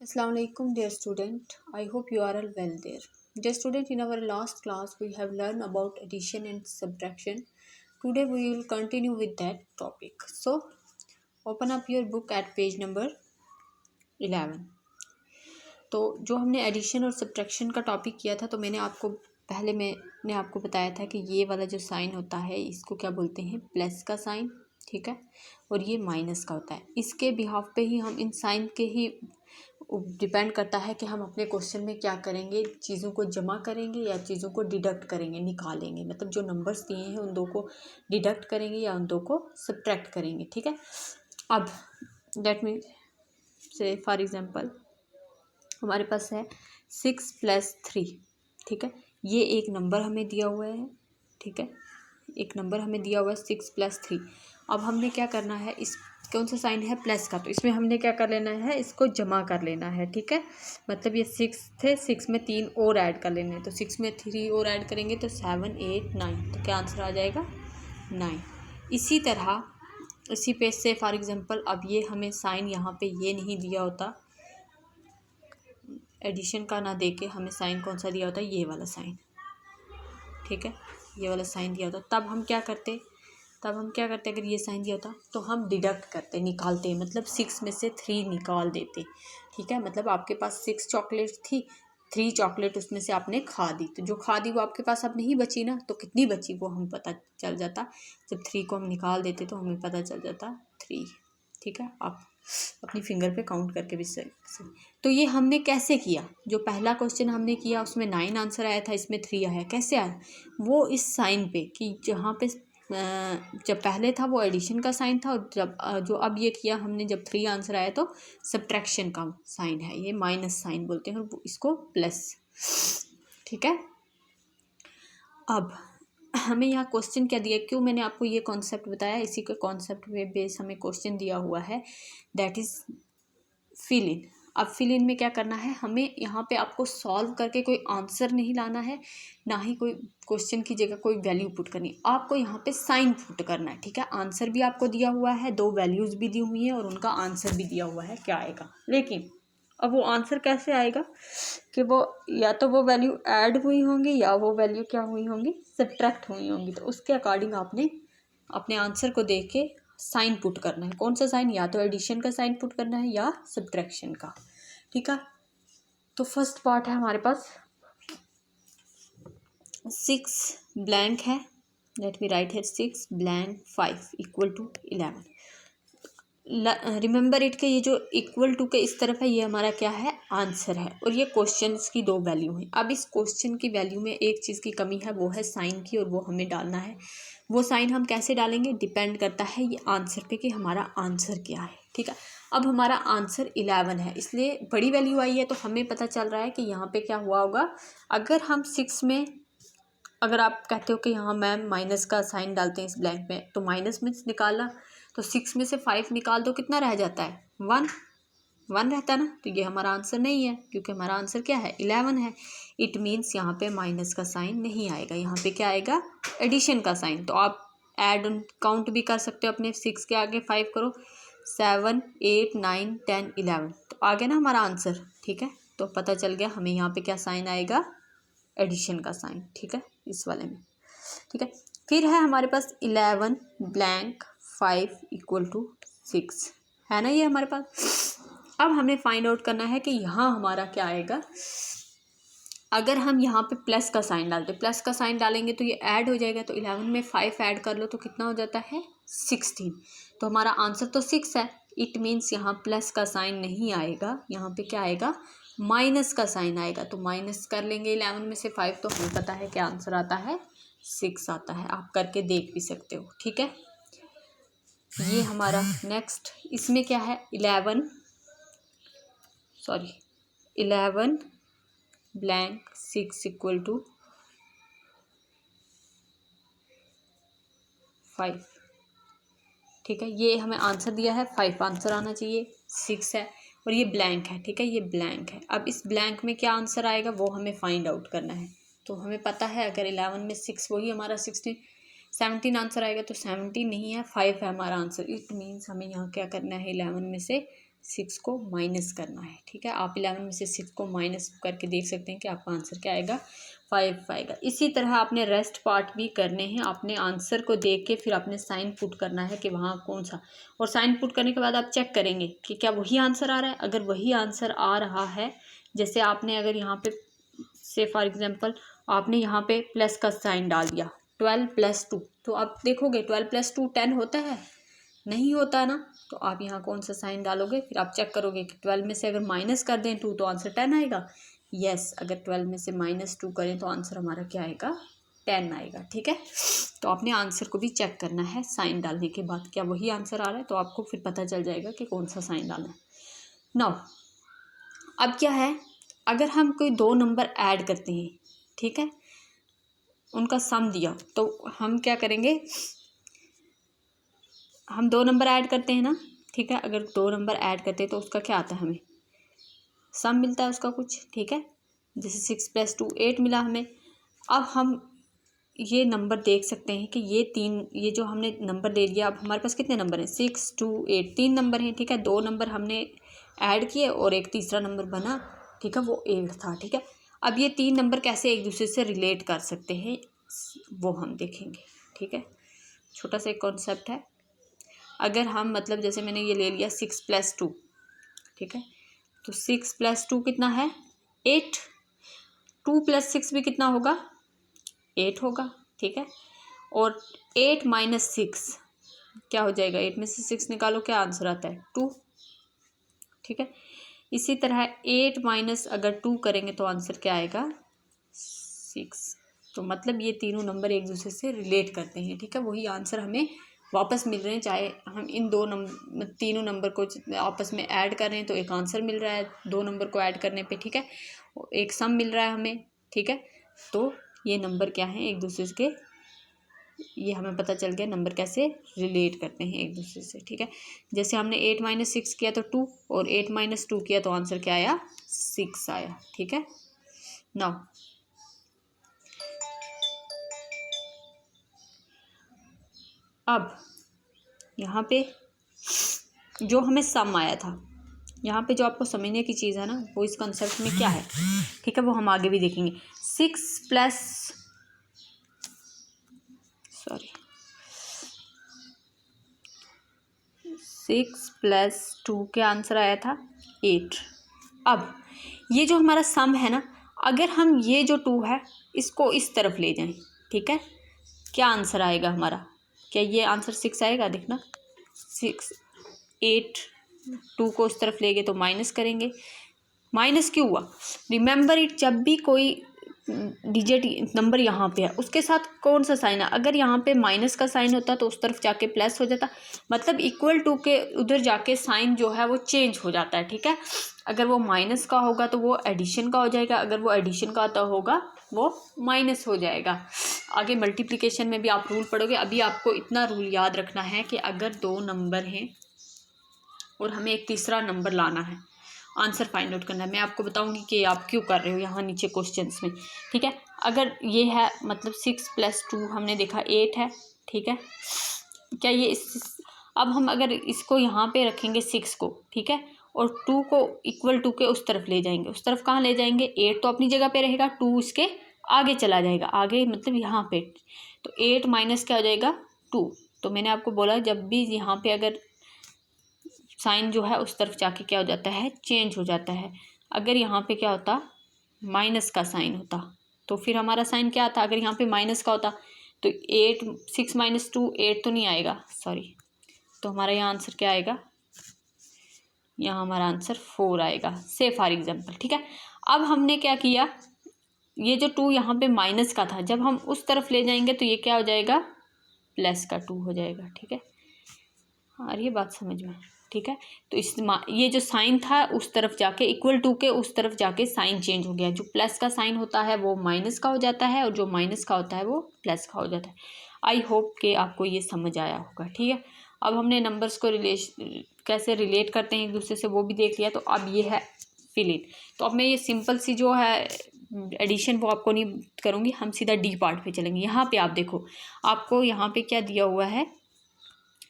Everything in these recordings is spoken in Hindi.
Assalamu alaikum, dear student. I hope you are all well there. Dear student, in our last class we have learned about addition and subtraction. Today we will continue with that topic. So open up your book at page number 11. तो जो हमने एडिशन और सब्ट्रैक्शन का टॉपिक किया था, तो मैंने आपको बताया था कि ये वाला जो साइन होता है इसको क्या बोलते हैं, प्लस का साइन, ठीक है, और ये माइनस का होता है। इसके बिहाफ पे ही हम इन साइन के ही डिपेंड करता है कि हम अपने क्वेश्चन में क्या करेंगे, चीज़ों को जमा करेंगे या चीज़ों को डिडक्ट करेंगे, निकालेंगे। मतलब जो नंबर्स दिए हैं उन दो को डिडक्ट करेंगे या उन दो को सब्ट्रैक्ट करेंगे, ठीक है। अब लेट मी से फॉर एग्जांपल हमारे पास है 6 + 3, ठीक है। ये एक नंबर हमें दिया हुआ है, ठीक है, एक नंबर हमें दिया हुआ है 6 + 3। अब हमने क्या करना है, इस कौन सा साइन है, प्लस का, तो इसमें हमने क्या कर लेना है, इसको जमा कर लेना है, ठीक है। मतलब ये 6 थे, 6 में 3 और ऐड कर लेने हैं, तो 6 में 3 और ऐड करेंगे तो 7 8 9, तो क्या आंसर आ जाएगा 9। इसी तरह इसी पेज से फॉर एग्जांपल अब ये हमें साइन यहाँ पे ये नहीं दिया होता, एडिशन का ना देके हमें साइन कौन सा दिया होता है, ये वाला साइन, ठीक है, ये वाला साइन दिया होता। तब हम क्या करते अगर ये साइन दिया होता तो हम डिडक्ट करते, निकालते, मतलब 6 में से 3 निकाल देते, ठीक है। मतलब आपके पास 6 चॉकलेट थी, 3 चॉकलेट उसमें से आपने खा दी, तो जो खा दी वो आपके पास अब नहीं बची ना, तो कितनी बची वो हमें पता चल जाता। जब 3 को हम निकाल देते तो हमें पता चल जाता 3, ठीक है। आप अपनी फिंगर पे काउंट करके भी सही। तो ये हमने कैसे किया, जो पहला क्वेश्चन हमने किया उसमें 9 आंसर आया था, इसमें 3 आया, कैसे आया, वो इस साइन पे कि जहाँ पे जब पहले था वो एडिशन का साइन था, और जब जो अब ये किया हमने, जब 3 आंसर आया तो सब्ट्रैक्शन का साइन है, ये माइनस साइन बोलते हैं और इसको प्लस, ठीक है। अब हमें यहाँ क्वेश्चन क्या दिया, क्यों मैंने आपको ये कॉन्सेप्ट बताया, इसी के कॉन्सेप्ट पे बेस हमें क्वेश्चन दिया हुआ है, दैट इज़ फिल इन। अब फिल इन में क्या करना है, हमें यहाँ पे आपको सॉल्व करके कोई आंसर नहीं लाना है, ना ही कोई क्वेश्चन की जगह कोई वैल्यू पुट करनी, आपको यहाँ पे साइन पुट करना है, ठीक है। आंसर भी आपको दिया हुआ है, 2 वैल्यूज़ भी दी हुई हैं और उनका आंसर भी दिया हुआ है क्या आएगा। लेकिन अब वो आंसर कैसे आएगा कि वो या तो वो वैल्यू ऐड हुई होंगी या वो वैल्यू क्या हुई होंगी, सब्ट्रैक्ट हुई होंगी। तो उसके अकॉर्डिंग आपने अपने आंसर को देख के साइन पुट करना है, कौन सा साइन, या तो एडिशन का साइन पुट करना है या सब्ट्रैक्शन का, ठीक है। तो फर्स्ट पार्ट है हमारे पास 6 ब्लैंक है, लेट मी राइट है 6 ब्लैंक 5 = 11। रिमेंबर इट के ये जो इक्वल टू के इस तरफ है ये हमारा क्या है, आंसर है, और ये क्वेश्चन की 2 वैल्यू है। अब इस क्वेश्चन की वैल्यू में एक चीज़ की कमी है, वो है साइन की, और वो हमें डालना है। वो साइन हम कैसे डालेंगे, डिपेंड करता है ये आंसर पे कि हमारा आंसर क्या है, ठीक है। अब हमारा आंसर 11 है, इसलिए बड़ी वैल्यू आई है, तो हमें पता चल रहा है कि यहाँ पे क्या हुआ होगा। अगर हम 6 में, अगर आप कहते हो कि यहाँ मैम माइनस का साइन डालते हैं इस ब्लैंक में, तो माइनस में निकालना, तो 6 में से 5 निकाल दो, कितना रह जाता है, 1 रहता है ना। तो ये हमारा आंसर नहीं है, क्योंकि हमारा आंसर क्या है, 11 है। इट मीन्स यहाँ पे माइनस का साइन नहीं आएगा, यहाँ पे क्या आएगा, एडिशन का साइन। तो आप ऐड काउंट भी कर सकते हो, अपने 6 के आगे 5 करो, 7 8 9 10 11, तो आ गया ना हमारा आंसर, ठीक है। तो पता चल गया हमें यहाँ पे क्या साइन आएगा, एडिशन का साइन, ठीक है, इस वाले में, ठीक है। फिर है हमारे पास 11 ब्लैंक 5 = 6 है ना, ये हमारे पास। अब हमें फाइंड आउट करना है कि यहाँ हमारा क्या आएगा। अगर हम यहाँ पे प्लस का साइन डालते, प्लस का साइन डालेंगे तो ये ऐड हो जाएगा, तो 11 में 5 ऐड कर लो तो कितना हो जाता है, 16। तो हमारा आंसर तो 6 है। इट मीन्स यहाँ प्लस का साइन नहीं आएगा, यहाँ पे क्या आएगा, माइनस का साइन आएगा। तो माइनस कर लेंगे 11 में से 5, तो हमें पता है क्या आंसर आता है, 6 आता है। आप करके देख भी सकते हो, ठीक है। ये हमारा नेक्स्ट, इसमें क्या है, 11 ब्लैंक 6 = 5, ठीक है। ये हमें आंसर दिया है 5, आंसर आना चाहिए 6 है, और ये ब्लैंक है, ठीक है, ये ब्लैंक है। अब इस ब्लैंक में क्या आंसर आएगा वो हमें फाइंड आउट करना है। तो हमें पता है अगर 11 में 6 वही हमारा 16 17 आंसर आएगा, तो 17 नहीं है, 5 है हमारा आंसर। इट मीन्स हमें यहाँ क्या करना है, 11 में से 6 को माइनस करना है। ठीक है, आप 11 में से 6 को माइनस करके देख सकते हैं कि आपका आंसर क्या आएगा, 5 आएगा। इसी तरह आपने रेस्ट पार्ट भी करने हैं। आपने आंसर को देख के फिर आपने साइन पुट करना है कि वहाँ कौन सा, और साइन पुट करने के बाद आप चेक करेंगे कि क्या वही आंसर आ रहा है। अगर वही आंसर आ रहा है, जैसे आपने अगर यहाँ पे से फॉर एग्जांपल आपने यहाँ पे प्लस का साइन डाल दिया, 12 + 2, तो आप देखोगे 12 + 2 10 होता है, नहीं होता ना। तो आप यहाँ कौन सा साइन डालोगे, फिर आप चेक करोगे कि 12 में से अगर माइनस कर दें 2 तो आंसर 10 आएगा। यस, अगर 12 में से -2 करें तो आंसर हमारा क्या आएगा, 10 आएगा। ठीक है, तो आपने आंसर को भी चेक करना है साइन डालने के बाद, क्या वही आंसर आ रहा है, तो आपको फिर पता चल जाएगा कि कौन सा साइन डालना है। नाउ अब क्या है, अगर हम कोई 2 नंबर ऐड करते हैं, ठीक है, उनका सम दिया, तो हम क्या करेंगे, हम 2 नंबर ऐड करते हैं ना। ठीक है, अगर 2 नंबर ऐड करते हैं तो उसका क्या आता है, हमें सम मिलता है उसका कुछ। ठीक है, जैसे 6 + 2 8 मिला हमें। अब हम ये नंबर देख सकते हैं कि ये जो हमने नंबर दे दिया, अब हमारे पास कितने नंबर हैं, 6 2 8, 3 नंबर हैं। ठीक है, 2 नंबर हमने ऐड किए और एक तीसरा नंबर बना, ठीक है, वो 8 था। ठीक है, अब ये 3 नंबर कैसे एक दूसरे से रिलेट कर सकते हैं वो हम देखेंगे। ठीक है, छोटा सा एक कॉन्सेप्ट है। अगर हम मतलब जैसे मैंने ये ले लिया 6 + 2, ठीक है, तो 6 + 2 कितना है, 8। 2 + 6 भी कितना होगा, 8 होगा। ठीक है, और 8 - 6 क्या हो जाएगा, 8 में से 6 निकालो, क्या आंसर आता है, 2। ठीक है, इसी तरह 8 - अगर 2 करेंगे तो आंसर क्या आएगा, 6। तो मतलब ये तीनों नंबर एक दूसरे से रिलेट करते हैं। ठीक है, वही आंसर हमें वापस मिल रहे हैं, चाहे हम इन तीनों नंबर को आपस में ऐड कर रहे हैं तो एक आंसर मिल रहा है 2 नंबर को ऐड करने पे। ठीक है, एक सम मिल रहा है हमें। ठीक है, तो ये नंबर क्या है एक दूसरे के, ये हमें पता चल गया नंबर कैसे रिलेट करते हैं एक दूसरे से। ठीक है, जैसे हमने 8 - 6 किया तो 2, और 8 - 2 किया तो आंसर क्या आया, 6 आया। ठीक है, नाउ अब यहाँ पे जो हमें सम आया था, यहाँ पे जो आपको समझने की चीज़ है ना, वो इस कंसेप्ट में क्या है। ठीक है, वो हम आगे भी देखेंगे। 6 + 2 के आंसर आया था 8। अब ये जो हमारा सम है ना, अगर हम ये जो 2 है इसको इस तरफ ले जाएं, ठीक है, क्या आंसर आएगा हमारा, क्या ये आंसर 6 आएगा, देखना 6 8 2 को उस तरफ ले गए तो माइनस करेंगे, माइनस क्यों हुआ, रिमेंबर इट, जब भी कोई डिजिट नंबर यहाँ पे है उसके साथ कौन सा साइन है, अगर यहाँ पे माइनस का साइन होता तो उस तरफ जाके प्लस हो जाता, मतलब इक्वल टू के उधर जाके साइन जो है वो चेंज हो जाता है। ठीक है, अगर वो माइनस का होगा तो वो एडिशन का हो जाएगा, अगर वो एडिशन का आता होगा वो माइनस हो जाएगा। आगे मल्टीप्लिकेशन में भी आप रूल पढ़ोगे, अभी आपको इतना रूल याद रखना है कि अगर 2 नंबर हैं और हमें एक तीसरा नंबर लाना है, आंसर फाइंड आउट करना है। मैं आपको बताऊंगी कि आप क्यों कर रहे हो यहाँ नीचे क्वेश्चंस में। ठीक है, अगर ये है मतलब 6 + 2 हमने देखा 8 है। ठीक है, क्या ये अब हम अगर इसको यहाँ पे रखेंगे 6 को, ठीक है, और 2 को इक्वल टू के उस तरफ ले जाएंगे, उस तरफ कहाँ ले जाएंगे, 8 तो अपनी जगह पे रहेगा, 2 इसके आगे चला जाएगा, आगे मतलब यहाँ पे, तो 8 माइनस क्या हो जाएगा, 2। तो मैंने आपको बोला जब भी यहाँ पे अगर साइन जो है उस तरफ जाके क्या हो जाता है, चेंज हो जाता है। अगर यहाँ पे क्या होता, माइनस का साइन होता, तो फिर हमारा साइन क्या आता, अगर यहाँ पे माइनस का होता तो 6 - 2 8 तो नहीं आएगा, सॉरी, तो हमारा यहाँ आंसर क्या आएगा, यहाँ हमारा आंसर 4 आएगा, से फॉर एग्जाम्पल। ठीक है, अब हमने क्या किया, ये जो 2 यहाँ पे माइनस का था, जब हम उस तरफ ले जाएंगे तो ये क्या हो जाएगा, प्लस का 2 हो जाएगा। ठीक है, हाँ ये बात समझ में। ठीक है, तो ये जो साइन था उस तरफ जाके इक्वल टू के उस तरफ जाके साइन चेंज हो गया, जो प्लस का साइन होता है वो माइनस का हो जाता है और जो माइनस का होता है वो प्लस का हो जाता है। आई होप कि आपको ये समझ आया होगा। ठीक है, अब हमने नंबर्स को कैसे रिलेट करते हैं एक दूसरे से वो भी देख लिया, तो अब ये है फिल इन। तो अब मैं ये सिंपल सी जो है एडिशन वो आपको नहीं करूँगी, हम सीधा डी पार्ट पे चलेंगे। यहाँ पे आप देखो, आपको यहाँ पे क्या दिया हुआ है,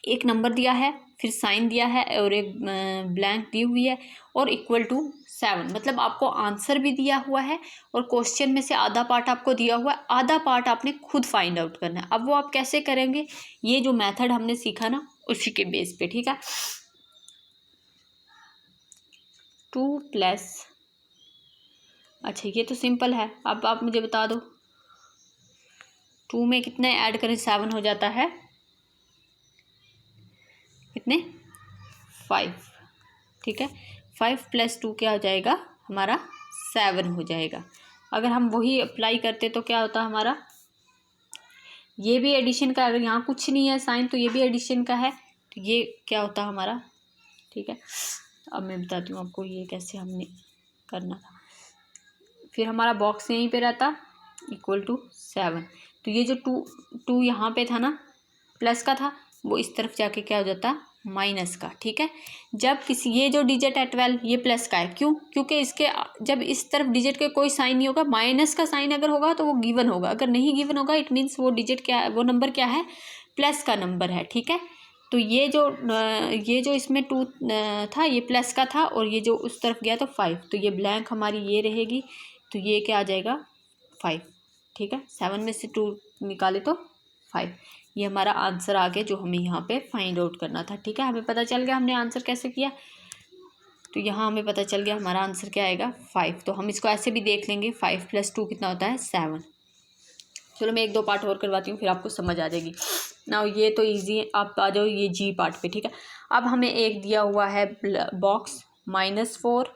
एक नंबर दिया है, फिर साइन दिया है और एक ब्लैंक दी हुई है और इक्वल टू 7, मतलब आपको आंसर भी दिया हुआ है और क्वेश्चन में से आधा पार्ट आपको दिया हुआ है, आधा पार्ट आपने खुद फाइंड आउट करना है। अब वो आप कैसे करेंगे, ये जो मेथड हमने सीखा ना उसी के बेस पे, ठीक है। 2 प्लस, अच्छा ये तो सिंपल है, अब आप मुझे बता दो 2 में कितने ऐड करें 7 हो जाता है, कितने 5, ठीक है। 5 + 2 क्या हो जाएगा हमारा 7 हो जाएगा। अगर हम वही अप्लाई करते तो क्या होता हमारा, ये भी एडिशन का, अगर यहाँ कुछ नहीं है साइन तो ये भी एडिशन का है, तो ये क्या होता हमारा, ठीक है। अब मैं बताती हूँ आपको ये कैसे हमने करना था। फिर हमारा बॉक्स यहीं पे रहता इक्वल टू 7, तो ये जो 2 यहाँ पे था ना प्लस का था, वो इस तरफ जाके क्या हो जाता माइनस का, ठीक है। जब किसी ये जो डिजिट है 12 ये प्लस का है, क्यों, क्योंकि इसके जब इस तरफ डिजिट के कोई साइन नहीं होगा, माइनस का साइन अगर होगा तो वो गिवन होगा, अगर नहीं गिवन होगा इट मीन्स वो डिजिट क्या है, वो नंबर क्या है, प्लस का नंबर है, ठीक है। तो ये जो इसमें 2 था ये प्लस का था और ये जो उस तरफ गया तो 5, तो ये ब्लैंक हमारी ये रहेगी, तो ये क्या आ जाएगा 5, ठीक है। 7 में से 2 निकाले तो 5, ये हमारा आंसर आ गया जो हमें यहाँ पे फाइंड आउट करना था, ठीक है। हमें पता चल गया हमने आंसर कैसे किया, तो यहाँ हमें पता चल गया हमारा आंसर क्या आएगा 5। तो हम इसको ऐसे भी देख लेंगे 5 + 2 कितना होता है 7। चलो मैं 1-2 पार्ट और करवाती हूँ फिर आपको समझ आ जाएगी ना। ये तो ईजी है, आप आ जाओ ये जी पार्ट पे, ठीक है। अब हमें एक दिया हुआ है बॉक्स -4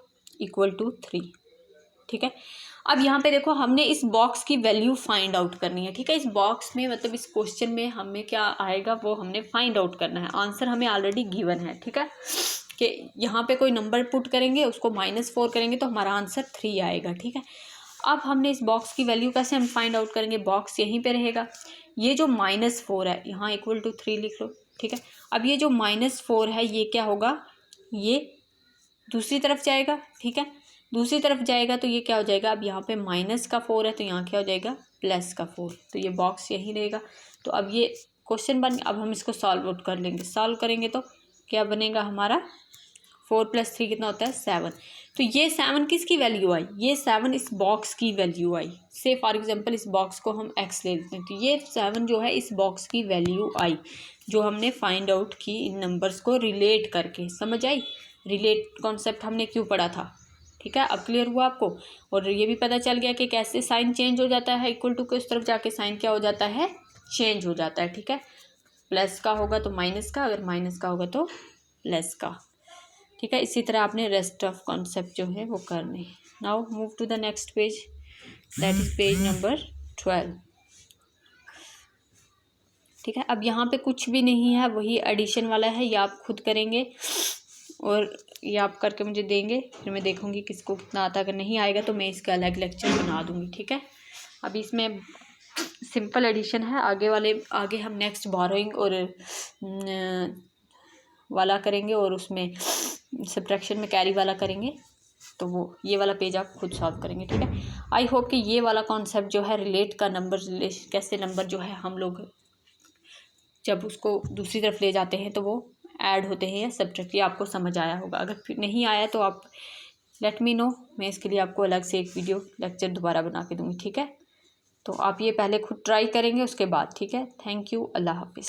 = 3, ठीक है। अब यहाँ पे देखो हमने इस बॉक्स की वैल्यू फाइंड आउट करनी है, ठीक है। इस बॉक्स में मतलब इस क्वेश्चन में हमें क्या आएगा वो हमने फाइंड आउट करना है। आंसर हमें ऑलरेडी गिवन है, ठीक है, कि यहाँ पे कोई नंबर पुट करेंगे उसको -4 करेंगे तो हमारा आंसर 3 आएगा, ठीक है। अब हमने इस बॉक्स की वैल्यू कैसे हम फाइंड आउट करेंगे, बॉक्स यहीं पे रहेगा, ये जो -4 है यहाँ इक्वल टू 3 लिख लो, ठीक है। अब ये जो -4 है ये क्या होगा, ये दूसरी तरफ जाएगा, ठीक है। दूसरी तरफ जाएगा तो ये क्या हो जाएगा, अब यहाँ पे -4 है तो यहाँ क्या हो जाएगा +4, तो ये बॉक्स यहीं रहेगा। तो अब ये क्वेश्चन बन, अब हम इसको सॉल्व आउट कर लेंगे, सॉल्व करेंगे तो क्या बनेगा हमारा 4 + 3 कितना होता है 7। तो ये 7 किसकी वैल्यू आई, ये 7 इस बॉक्स की वैल्यू आई। से फॉर एग्जांपल इस बॉक्स को हम x ले लेते हैं, तो ये 7 जो है इस बॉक्स की वैल्यू आई जो हमने फाइंड आउट की इन नंबर्स को रिलेट करके। समझ आई, रिलेट कॉन्सेप्ट हमने क्यों पढ़ा था, ठीक है। अब क्लियर हुआ आपको, और ये भी पता चल गया कि कैसे साइन चेंज हो जाता है, इक्वल टू के उस तरफ जाके साइन क्या हो जाता है चेंज हो जाता है, ठीक है। प्लस का होगा तो माइनस का, अगर माइनस का होगा तो प्लस का, ठीक है। इसी तरह आपने रेस्ट ऑफ कॉन्सेप्ट जो है वो करने। Now move to the next page, that is page number 12, ठीक है। अब यहाँ पे कुछ भी नहीं है, वही एडिशन वाला है, ये आप खुद करेंगे और ये आप करके मुझे देंगे, फिर मैं देखूंगी किसको कितना आता है। अगर नहीं आएगा तो मैं इसका अलग लेक्चर बना दूंगी, ठीक है। अभी इसमें सिंपल एडिशन है, आगे हम नेक्स्ट बोरोइंग और वाला करेंगे और उसमें सब्ट्रैक्शन में कैरी वाला करेंगे, तो वो ये वाला पेज आप खुद सॉल्व करेंगे, ठीक है। आई होप कि ये वाला कॉन्सेप्ट जो है रिलेट का नंबर, कैसे नंबर जो है हम लोग जब उसको दूसरी तरफ ले जाते हैं तो वो ऐड होते हैं या सब्ट्रैक्ट, ये आपको समझ आया होगा। अगर फिर नहीं आया तो आप लेट मी नो, मैं इसके लिए आपको अलग से एक वीडियो लेक्चर दोबारा बना के दूँगी, ठीक है। तो आप ये पहले खुद ट्राई करेंगे उसके बाद, ठीक है। थैंक यू, अल्लाह हाफिज़।